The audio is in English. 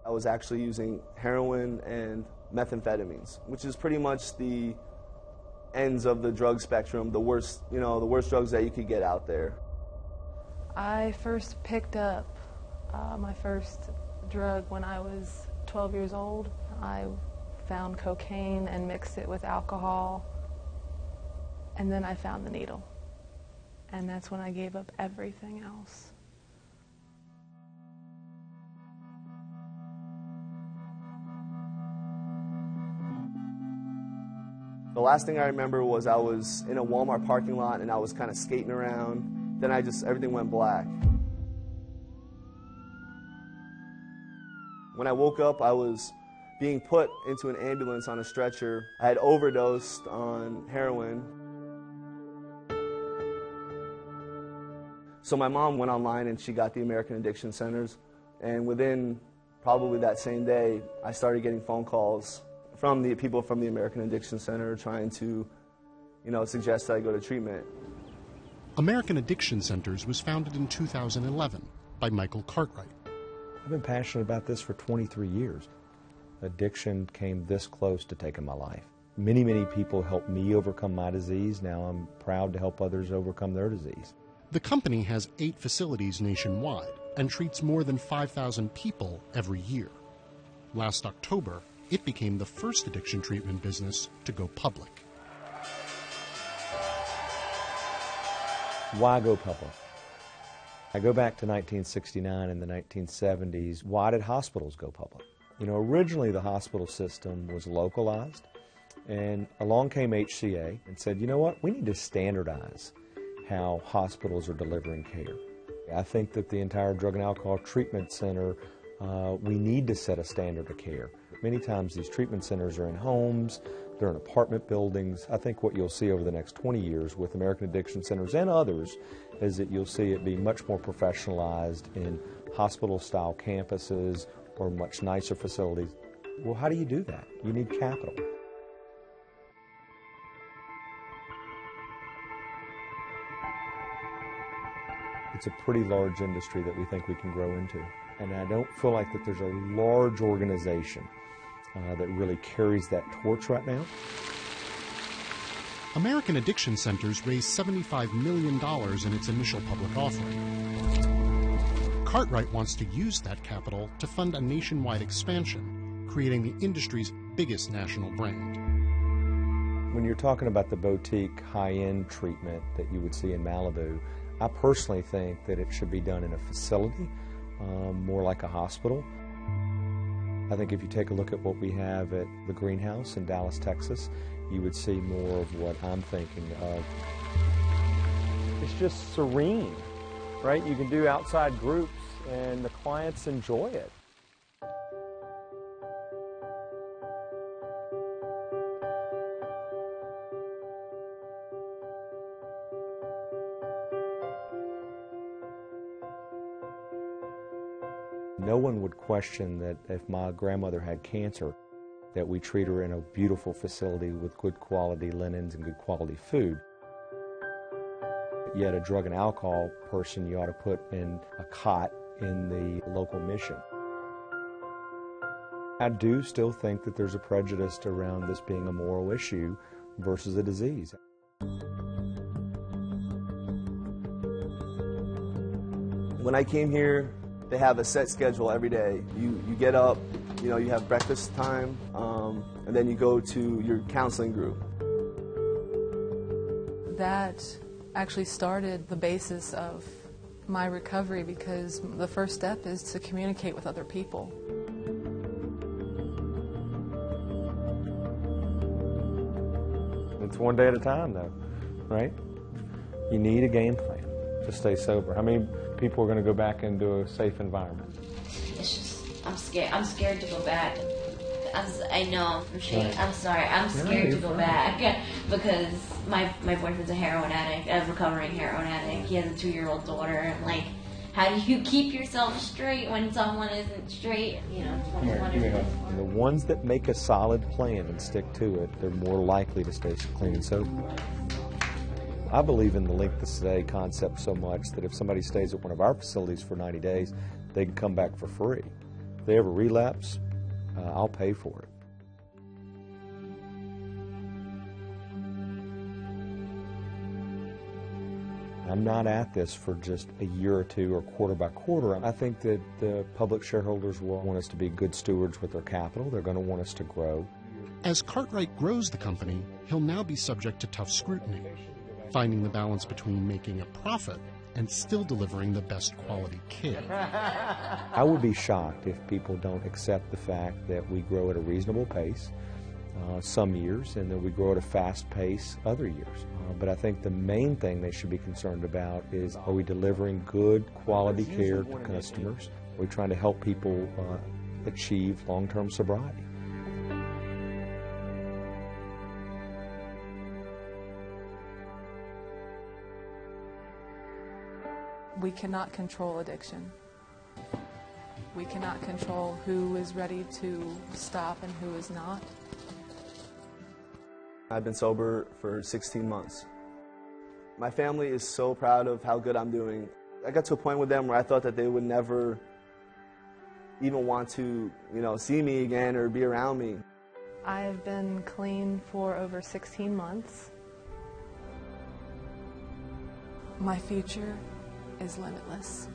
I was actually using heroin and methamphetamines, which is pretty much the ends of the drug spectrum, the worst, the worst drugs that you could get out there. I first picked up my first drug when I was 12 years old. I found cocaine and mixed it with alcohol, and then I found the needle. And that's when I gave up everything else. The last thing I remember was I was in a Walmart parking lot and I was kind of skating around. Then everything went black. When I woke up, I was being put into an ambulance on a stretcher. I had overdosed on heroin. So my mom went online and she got the American Addiction Centers. And within probably that same day, I started getting phone calls from the people from the American Addiction Center trying to, suggest that I go to treatment. American Addiction Centers was founded in 2011 by Michael Cartwright. I've been passionate about this for 23 years. Addiction came this close to taking my life. Many, many people helped me overcome my disease. Now I'm proud to help others overcome their disease. The company has 8 facilities nationwide and treats more than 5,000 people every year. Last October, it became the first addiction treatment business to go public. Why go public? I go back to 1969 and the 1970s. Why did hospitals go public? Originally the hospital system was localized, and along came HCA and said, you know what, we need to standardize how hospitals are delivering care. I think that the entire drug and alcohol treatment center, we need to set a standard of care. Many times these treatment centers are in homes, they're in apartment buildings. I think what you'll see over the next 20 years with American Addiction Centers and others is that you'll see it be much more professionalized in hospital-style campuses or much nicer facilities. Well, how do you do that? You need capital. It's a pretty large industry that we think we can grow into. And I don't feel like that there's a large organization that really carries that torch right now. American Addiction Centers raised $75 million in its initial public offering. Cartwright wants to use that capital to fund a nationwide expansion, creating the industry's biggest national brand. When you're talking about the boutique, high-end treatment that you would see in Malibu, I personally think that it should be done in a facility, more like a hospital. I think if you take a look at what we have at the Greenhouse in Dallas, Texas, you would see more of what I'm thinking of. It's just serene, right? You can do outside groups and the clients enjoy it. No one would question that if my grandmother had cancer, that we treat her in a beautiful facility with good quality linens and good quality food. Yet a drug and alcohol person you ought to put in a cot in the local mission. I do still think that there's a prejudice around this being a moral issue versus a disease. When I came here, they have a set schedule every day. You get up, you have breakfast time, and then you go to your counseling group. That actually started the basis of my recovery, because the first step is to communicate with other people. It's one day at a time, though, right? You need a game plan to stay sober. How many people are going to go back into a safe environment? It's just, I'm scared. I'm scared to go back. I know, I'm scared. I'm sorry. I'm scared to go back because my boyfriend's a heroin addict, a recovering heroin addict. He has a 2-year-old daughter. And how do you keep yourself straight when someone isn't straight? The ones that make a solid plan and stick to it, they're more likely to stay clean and sober. I believe in the length of stay concept so much that if somebody stays at one of our facilities for 90 days, they can come back for free. they ever relapse, I'll pay for it. I'm not at this for just a year or two or quarter by quarter. I think that the public shareholders will want us to be good stewards with their capital. They're going to want us to grow. As Cartwright grows the company, he'll now be subject to tough scrutiny, finding the balance between making a profit and still delivering the best quality care. I would be shocked if people don't accept the fact that we grow at a reasonable pace some years, and that we grow at a fast pace other years. But I think the main thing they should be concerned about is, are we delivering good quality care to customers? Are we trying to help people achieve long-term sobriety? We cannot control addiction. We cannot control who is ready to stop and who is not. I've been sober for 16 months. My family is so proud of how good I'm doing. I got to a point with them where I thought that they would never even want to, see me again or be around me. I've been clean for over 16 months. My future is limitless.